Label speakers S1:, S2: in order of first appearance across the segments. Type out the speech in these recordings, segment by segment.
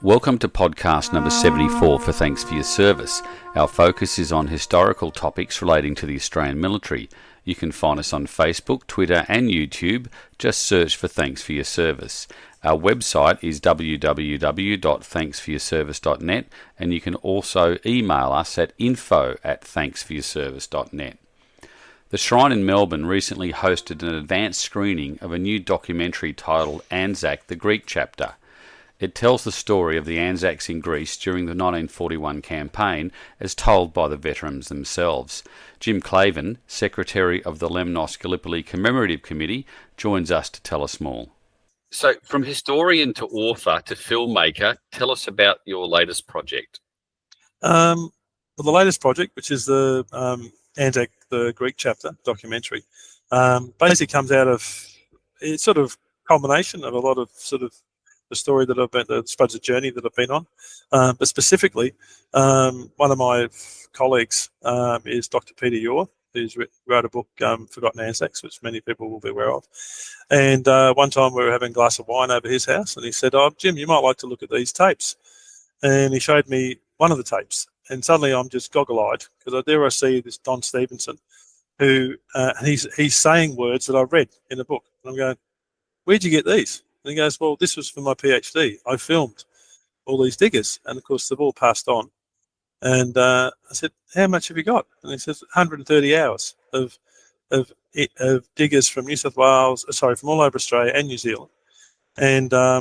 S1: Welcome to podcast number 74 for Thanks for Your Service. Our focus is on historical topics relating to the Australian military. You can find us on Facebook, Twitter and YouTube. Just search for Thanks for Your Service. Our website is www.thanksforyourservice.net, and you can also email us at info@thanksforyourservice.net. The Shrine in Melbourne recently hosted an advanced screening of a new documentary titled Anzac-The Greek Chapter. It tells the story of the Anzacs in Greece during the 1941 campaign as told by the veterans themselves. Jim Claven, Secretary of the Lemnos Gallipoli Commemorative Committee, joins us to tell us more. So from historian to author to filmmaker, tell us about your latest project.
S2: Well, the latest project, which is the Anzac-The Greek Chapter documentary, basically comes out of, it's sort of culmination of a lot of sort of the story that I've been, I suppose the journey that I've been on. But specifically, one of my colleagues is Dr. Peter Ure, who's wrote a book, Forgotten Anzacs, which many people will be aware of. And one time we were having a glass of wine over his house, and he said, "Oh, Jim, you might like to look at these tapes." And he showed me one of the tapes, and suddenly I'm just goggle-eyed, because there I see this Don Stevenson, who he's saying words that I've read in a book. And I'm going, "Where'd you get these?" And he goes, "Well, this was for my PhD. I filmed all these diggers, and of course they've all passed on." And I said, "How much have you got?" And he says, 130 hours of diggers from New South Wales, from all over Australia and New Zealand. And I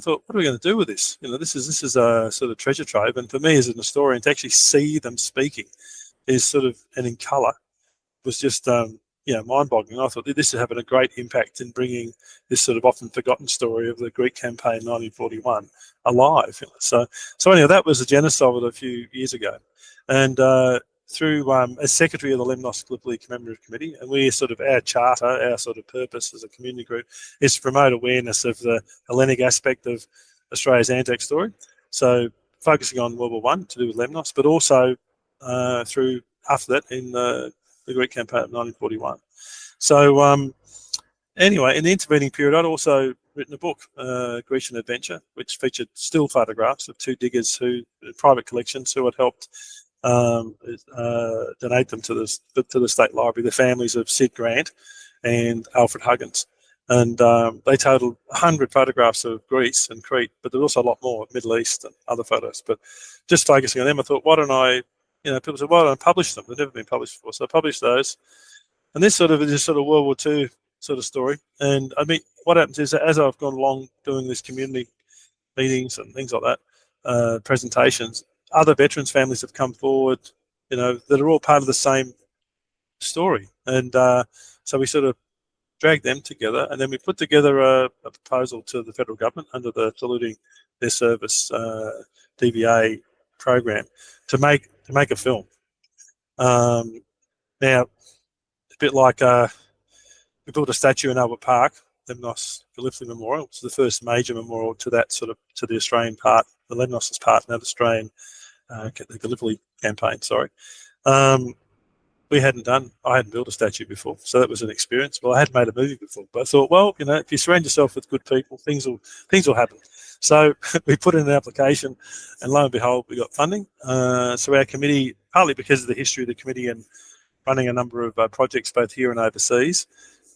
S2: thought, what are we going to do with this? You know, this is a sort of treasure trove. And for me as an historian, to actually see them speaking is sort of, and in colour, was just mind-boggling. I thought this is having a great impact in bringing this sort of often forgotten story of the Greek campaign 1941 alive. So anyway, that was the genesis of it a few years ago. And through, as Secretary of the Lemnos Gallipoli Commemorative Committee, and we sort of, our charter, our sort of purpose as a community group is to promote awareness of the Hellenic aspect of Australia's Anzac story. So focusing on World War I to do with Lemnos, but also through, after that, in the Greek campaign of 1941. So anyway, in the intervening period, I'd also written a book, Grecian Adventure, which featured still photographs of two diggers private collections who had helped donate them to the State Library, the families of Sid Grant and Alfred Huggins. And they totaled 100 photographs of Greece and Crete, but there's also a lot more, Middle East and other photos. But just focusing on them, I thought, why don't I, people said, why don't I publish them? They've never been published before. So I published those. And this sort of is sort of World War II sort of story. And I mean, what happens is that as I've gone along doing these community meetings and things like that, presentations, other veterans' families have come forward, that are all part of the same story. And so we sort of dragged them together, and then we put together a proposal to the federal government under the Saluting Their Service DVA program to make a film. Now, a bit like we built a statue in Albert Park, Lemnos Gallipoli Memorial. It's the first major memorial to that sort of, to the Australian part, the Lemnos' part in that Australian the Gallipoli campaign. I hadn't built a statue before, so that was an experience. Well, I had made a movie before, but I thought, well, if you surround yourself with good people, things will happen. So we put in an application, and lo and behold, we got funding. So our committee, partly because of the history of the committee and running a number of projects both here and overseas,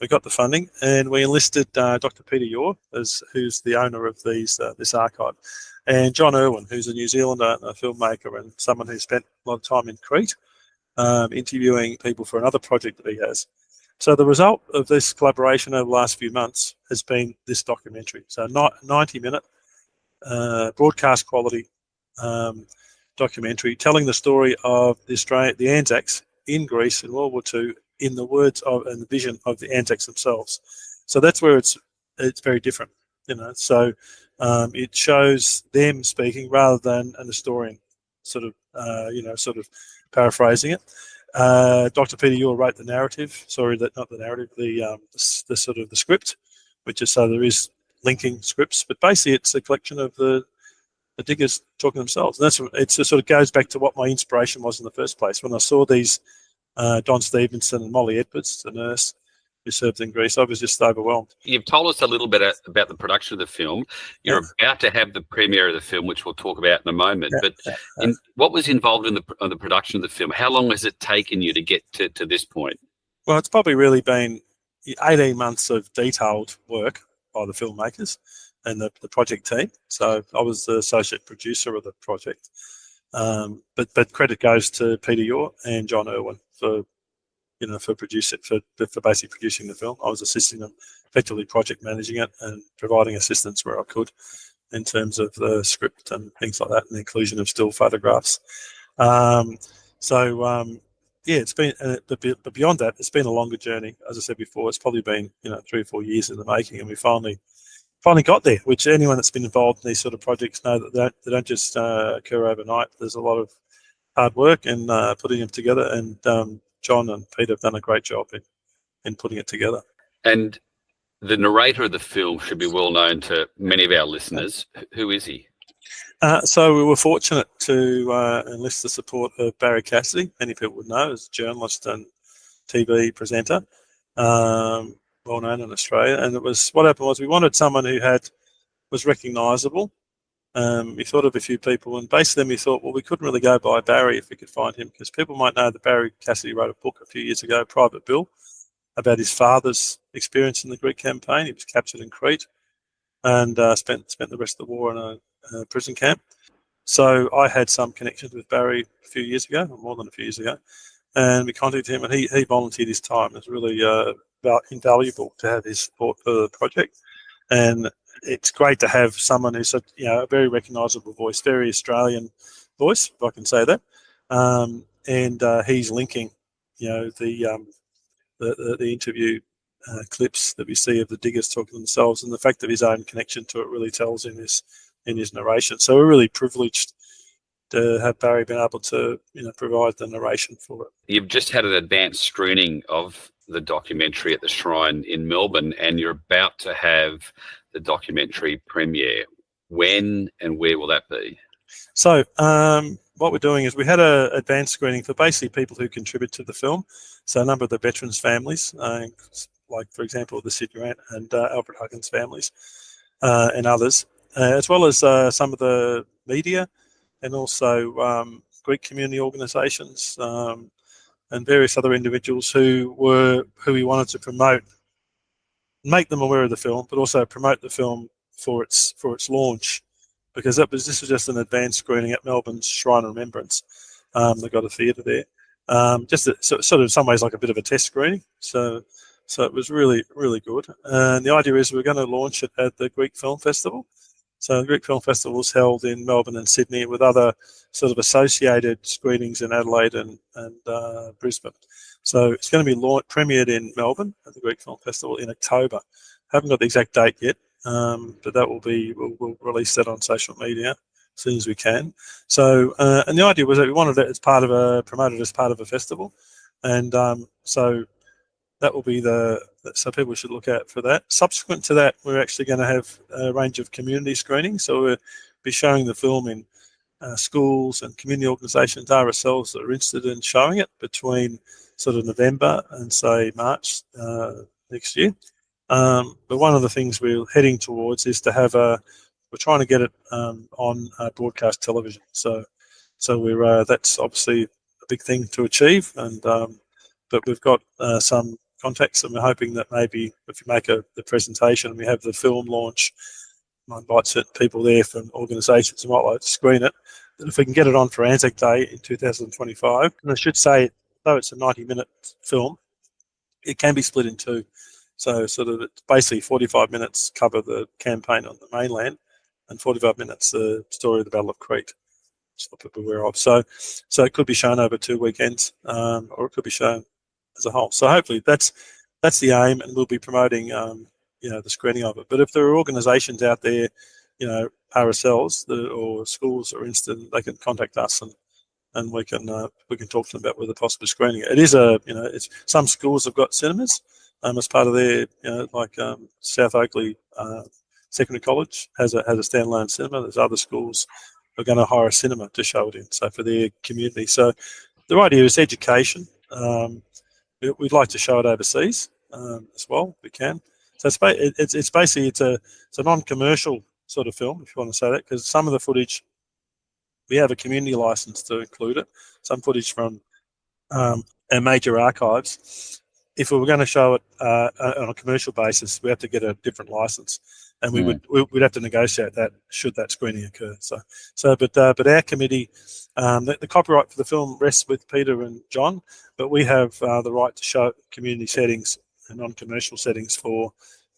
S2: we got the funding, and we enlisted Dr. Peter Ure, who's the owner of this archive, and John Irwin, who's a New Zealander, a filmmaker, and someone who spent a lot of time in Crete, interviewing people for another project that he has. So the result of this collaboration over the last few months has been this documentary. So 90-minute broadcast quality documentary telling the story of the Anzacs in Greece in World War II in the words of and the vision of the Anzacs themselves. So that's where it's very different, So it shows them speaking rather than an historian sort of paraphrasing it. Dr. Peter Ure wrote the narrative. The sort of the script, which is, so there is linking scripts, but basically it's a collection of the diggers talking themselves. And it sort of goes back to what my inspiration was in the first place. When I saw these Don Stevenson and Molly Edwards, the nurse, who served in Greece. I was just overwhelmed.
S1: You've told us a little bit about the production of the film. You're about to have the premiere of the film, which we'll talk about in a moment. But what was involved in the production of the film? How long has it taken you to get to this point?
S2: Well, it's probably really been 18 months of detailed work by the filmmakers and the project team. So I was the associate producer of the project. But credit goes to Peter Yor and John Irwin for basically producing the film. I was assisting them, effectively project managing it and providing assistance where I could in terms of the script and things like that, and the inclusion of still photographs. It's been, but beyond that, it's been a longer journey. As I said before, it's probably been 3 or 4 years in the making, and we finally got there. Which anyone that's been involved in these sort of projects know that they don't just occur overnight. There's a lot of hard work in putting them together, and John and Peter have done a great job in putting it together.
S1: And the narrator of the film should be well known to many of our listeners. Who is he?
S2: So we were fortunate to enlist the support of Barry Cassidy. Many people would know as a journalist and TV presenter, well known in Australia. And what happened was we wanted someone who was recognisable. We thought of a few people, and basically then we thought, well, we couldn't really go by Barry if we could find him, because people might know that Barry Cassidy wrote a book a few years ago, Private Bill, about his father's experience in the Greek campaign. He was captured in Crete and spent the rest of the war in a prison camp. So I had some connections with Barry a few years ago, or more than a few years ago, and we contacted him, and he volunteered his time. It was really invaluable to have his support for the project, and it's great to have someone who's a very recognisable voice, very Australian voice, if I can say that, and he's linking, the interview clips that we see of the diggers talking to themselves, and the fact of his own connection to it really tells in his narration. So we're really privileged to have Barry been able to provide the narration for it.
S1: You've just had an advanced screening of the documentary at the Shrine in Melbourne, and you're about to have the documentary premiere. When and where will that be?
S2: So what we're doing is we had an advanced screening for basically people who contribute to the film. So a number of the veterans' families, like, for example, the Sid Grant and Alfred Huggins families and others, as well as some of the media and also Greek community organisations and various other individuals who we wanted to promote, make them aware of the film, but also promote the film for its launch, because this was just an advanced screening at Melbourne's Shrine of Remembrance. They got a theatre there, sort of in some ways like a bit of a test screening. So it was really, really good. And the idea is we're going to launch it at the Greek Film Festival. So the Greek Film Festival is held in Melbourne and Sydney, with other sort of associated screenings in Adelaide and Brisbane. So it's going to be premiered in Melbourne at the Greek Film Festival in October. Haven't got the exact date yet, but that will be, we'll release that on social media as soon as we can. So, and the idea was that we wanted it as promoted as part of a festival. And so that will be so people should look out for that. Subsequent to that, we're actually going to have a range of community screenings. So we'll be showing the film in schools and community organisations, RSLs that are interested in showing it, between sort of November and say March next year. But one of the things we're heading towards is to have we're trying to get it on broadcast television. So we're that's obviously a big thing to achieve, and but we've got some contacts, and we're hoping that maybe if you make the presentation and we have the film launch, I invite certain people there from organisations who might like to screen it, that if we can get it on for Anzac Day in 2025, and I should say, though it's a 90-minute film, it can be split in two. So sort of it's basically 45 minutes cover the campaign on the mainland, and 45 minutes the story of the Battle of Crete, just what people are aware of. So it could be shown over 2 weekends, or it could be shown as a whole. So hopefully that's the aim, and we'll be promoting the screening of it. But if there are organisations out there, RSLs or schools are interested, they can contact us, and we can talk to them about whether possibly screening it. It is it's some schools have got cinemas as part of their, South Oakley Secondary College has a standalone cinema. There's other schools who are going to hire a cinema to show it in, so for their community. So the idea is education. We'd like to show it overseas, as well, if we can. So it's basically it's a non-commercial sort of film, if you want to say that, because some of the footage we have a community license to include it. Some footage from our major archives. If we were going to show it on a commercial basis, we have to get a different license, and we'd have to negotiate that should that screening occur. But our committee, the copyright for the film rests with Peter and John, but we have the right to show community settings and non-commercial settings for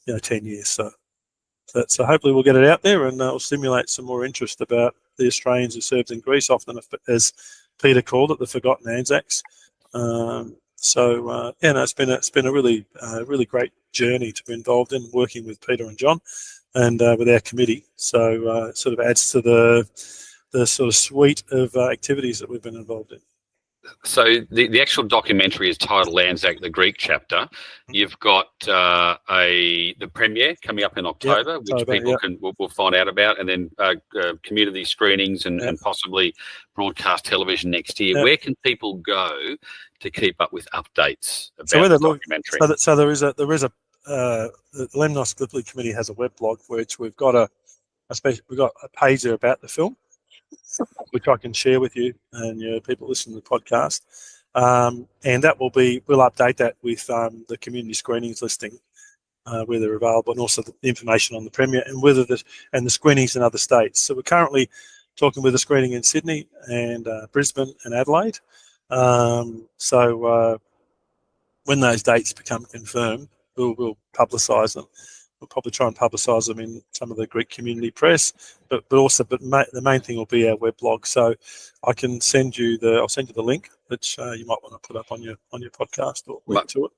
S2: 10 years. So hopefully we'll get it out there, and it'll stimulate some more interest about the Australians who served in Greece, often as Peter called it, the forgotten Anzacs. It's been a really great journey to be involved in, working with Peter and John, and with our committee. So it sort of adds to the sort of suite of activities that we've been involved in.
S1: So the actual documentary is titled Anzac-The Greek Chapter. You've got the premiere coming up in October, which people will find out about, and then community screenings and possibly broadcast television next year. Where can people go to keep up with updates about the documentary?
S2: So there is a the Lemnos Gallipoli Committee has a web blog, which we've got a page there about the film, which I can share with you and people listening to the podcast. And that we'll update that with the community screenings listing where they're available, and also the information on the premiere and the screenings in other states. So we're currently talking with a screening in Sydney and Brisbane and Adelaide. When those dates become confirmed, we'll publicise them. We'll probably try and publicise them in some of the Greek community press, but the main thing will be our weblog. So I can send you the link, which you might want to put up on your podcast or link to it.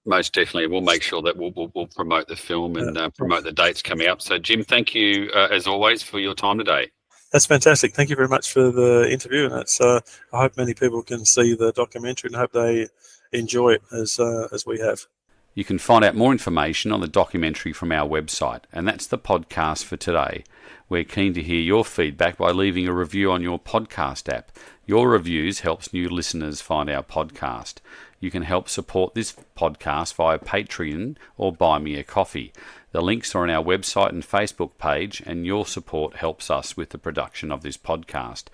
S1: Most definitely, we'll make sure that we'll promote the film and promote the dates coming up. So Jim, thank you as always for your time today.
S2: That's fantastic. Thank you very much for the interview, and I hope many people can see the documentary and hope they enjoy it as we have.
S1: You can find out more information on the documentary from our website, and that's the podcast for today. We're keen to hear your feedback by leaving a review on your podcast app. Your reviews helps new listeners find our podcast. You can help support this podcast via Patreon or Buy Me a Coffee. The links are on our website and Facebook page, and your support helps us with the production of this podcast.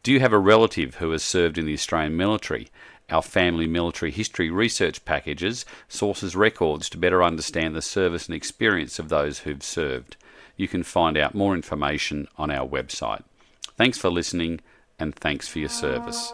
S1: Do you have a relative who has served in the Australian military? Our family military history research packages sources records to better understand the service and experience of those who've served. You can find out more information on our website. Thanks for listening, and thanks for your service.